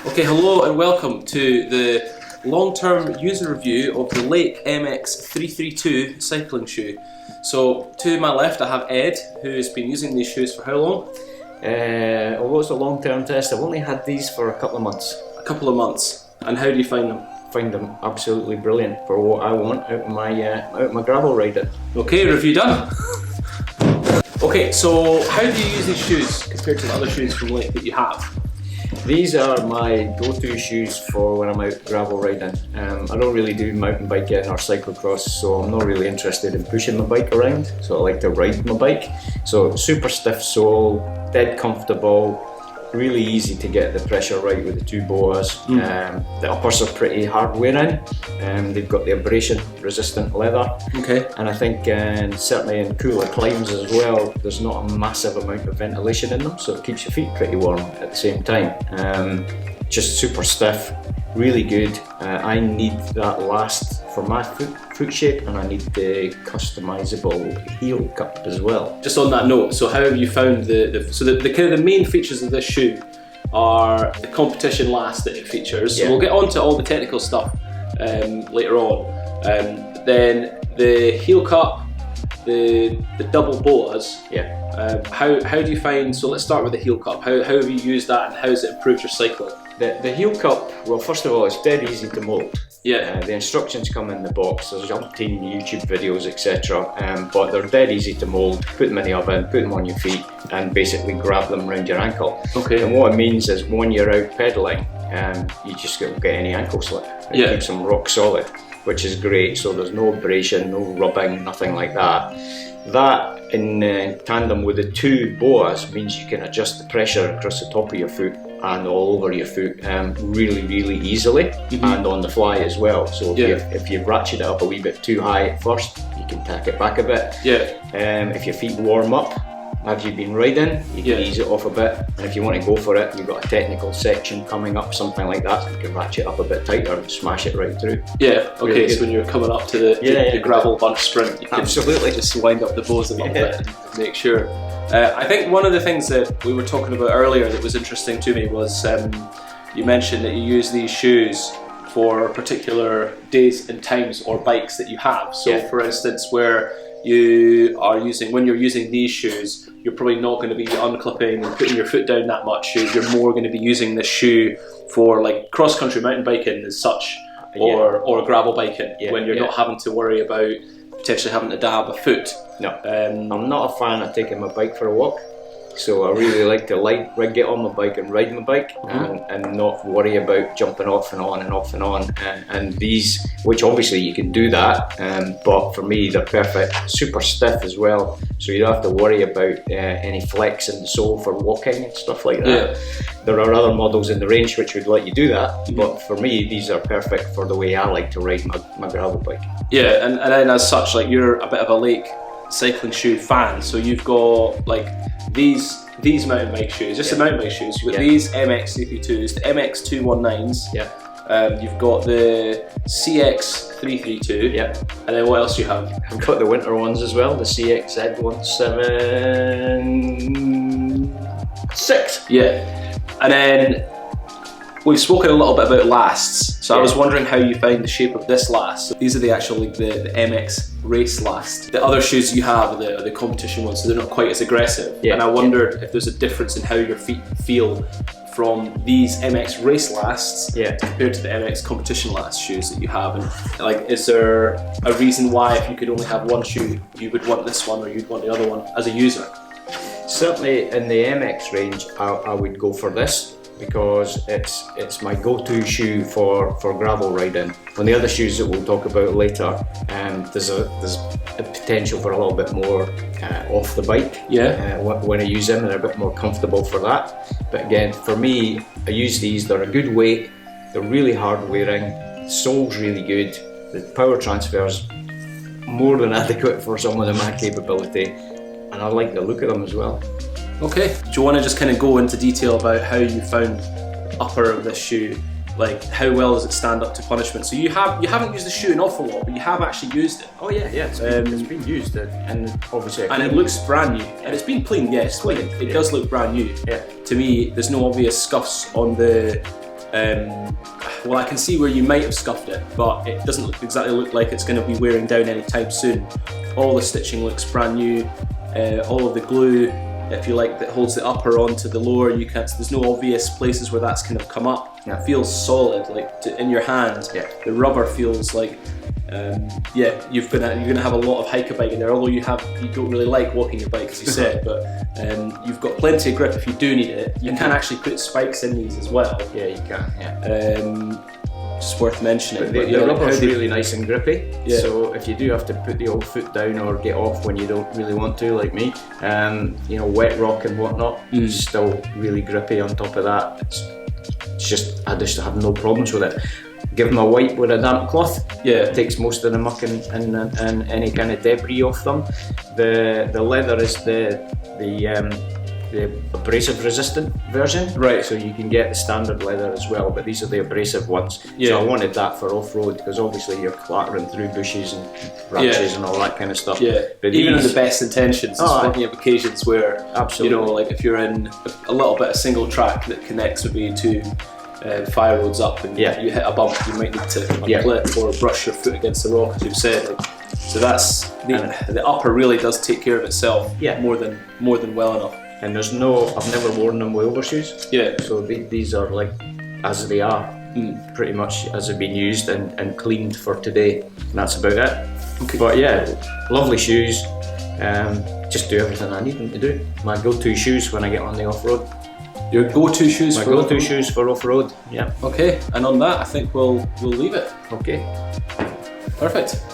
Okay, hello and welcome to the long-term user review of the Lake MX332 cycling shoe. So to my left I have Ed, who's been using these shoes for how long? Although it's a long-term test, I've only had these for a couple of months. A couple of months. And how do you find them? Find them absolutely brilliant for what I want out of my gravel riding. Okay, review done. Okay, so how do you use these shoes compared to the other shoes from Lake that you have? These are my go-to shoes for when I'm out gravel riding. I don't really do mountain biking or cyclocross, so I'm not really interested in pushing my bike around, so I like to ride my bike. So super stiff sole, dead comfortable, really easy to get the pressure right with the two boas. The uppers are pretty hard wearing. They've got the abrasion resistant leather. Okay. And I think certainly in cooler climes as well, there's not a massive amount of ventilation in them, so it keeps your feet pretty warm at the same time. Just super stiff, really good. I need that last for my foot shape, and I need the customizable heel cup as well. Just on that note, so how have you found the kind of the main features of this shoe are the competition last that it features. So we'll get on to all the technical stuff later on. Then the heel cup, the double boas. How do you find? So let's start with the heel cup. How have you used that, and how has it improved your cycling? The heel cup, well, first of all, it's dead easy to mould. The instructions come in the box. There's umpteen YouTube videos, etc. But they're dead easy to mould. Put them in the oven, put them on your feet, and basically grab them around your ankle. Okay. And what it means is when you're out pedaling, you just don't get any ankle slip. It keeps them rock solid, which is great. So there's no abrasion, no rubbing, nothing like that. That in tandem with the two boas means you can adjust the pressure across the top of your foot and all over your foot really easily, and on the fly as well. So if you ratchet it up a wee bit too high at first, you can tack it back a bit. If your feet warm up after you've been riding, you can ease it off a bit, and if you want to go for it, you've got a technical section coming up, something like that, you can ratchet up a bit tighter and smash it right through. Okay, so when you're coming up to the gravel bunch sprint, you can just wind up the bows a little bit and make sure. I think one of the things that we were talking about earlier that was interesting to me was you mentioned that you use these shoes for particular days and times or bikes that you have. So for instance, where when you're using these shoes, you're probably not going to be unclipping and putting your foot down that much. You're more going to be using this shoe for like cross-country mountain biking as such, or gravel biking, when you're not having to worry about potentially having to dab a foot. No, I'm not a fan of taking my bike for a walk, so I really like to get on my bike and ride my bike, and not worry about jumping off and on and off and on. And these, which obviously you can do that, but for me they're perfect. Super stiff as well, so you don't have to worry about any flex in the sole for walking and stuff like that. There are other models in the range which would let you do that, but for me these are perfect for the way I like to ride my gravel bike. And then as such, like, you're a bit of a Lake cycling shoe fan, so you've got like these mountain bike shoes, just the mountain bike shoes. You've got these MX332s, the MX219s. You've got the CX332. And then what else do you have? I've got the winter ones as well, the CX176. And then we've spoken a little bit about lasts, so I was wondering how you find the shape of this last. So these are the MX race last. The other shoes you have are the competition ones, so they're not quite as aggressive. And I wondered if there's a difference in how your feet feel from these MX race lasts compared to the MX competition last shoes that you have. And like, is there a reason why if you could only have one shoe, you would want this one or you'd want the other one as a user? Certainly in the MX range, I would go for this, because it's my go-to shoe for gravel riding. On the other shoes that we'll talk about later, there's a potential for a little bit more off the bike when I use them, and they're a bit more comfortable for that. But again, for me, I use these. They're a good weight, they're really hard wearing, the sole's really good, the power transfer's more than adequate for someone of my capability, and I like the look of them as well. Okay, do you want to just kind of go into detail about how you found the upper of this shoe? Like, how well does it stand up to punishment? So you haven't used the shoe an awful lot, but you have actually used it. Oh yeah, it's been used, and obviously. And it looks brand new, and it's been cleaned. Yeah, it's clean. It does look brand new. To me, there's no obvious scuffs on the well, I can see where you might have scuffed it, but it doesn't exactly look like it's going to be wearing down anytime soon. All the stitching looks brand new. All of the glue, if you like, that holds the upper onto the lower, there's no obvious places where that's kind of come up. Yeah. It feels solid, like in your hand. Yeah. The rubber feels like, you're gonna have a lot of hiker bike in there. Although you don't really like walking your bike, as you said, but you've got plenty of grip if you do need it. You can actually put spikes in these as well. Yeah, you can. Yeah. Just worth mentioning. But the rubber's really nice and grippy. Yeah. So if you do have to put the old foot down or get off when you don't really want to, like me, wet rock and whatnot, still really grippy. On top of that, I just have no problems with it. Give them a wipe with a damp cloth. Yeah, it takes most of the muck and any kind of debris off them. The leather is the abrasive resistant version. Right. So you can get the standard leather as well, but these are the abrasive ones. Yeah. So I wanted that for off-road because obviously you're clattering through bushes and branches and all that kind of stuff. Yeah. But even in the best intentions, there's plenty of occasions where, absolutely, like if you're in a little bit of single track that connects maybe two fire roads up and you hit a bump, you might need to unclip or brush your foot against the rock, as you've said. So that's the upper really does take care of itself. More than well enough. And I've never worn them with overshoes. Yeah. So these are like as they are, pretty much as they've been used and cleaned for today. And that's about it. Okay. But yeah, lovely shoes. Just do everything I need them to do. My go-to shoes when I get on the off-road. Your go-to shoes My go-to shoes for off-road. Yeah. Okay. And on that, I think we'll leave it. Okay. Perfect.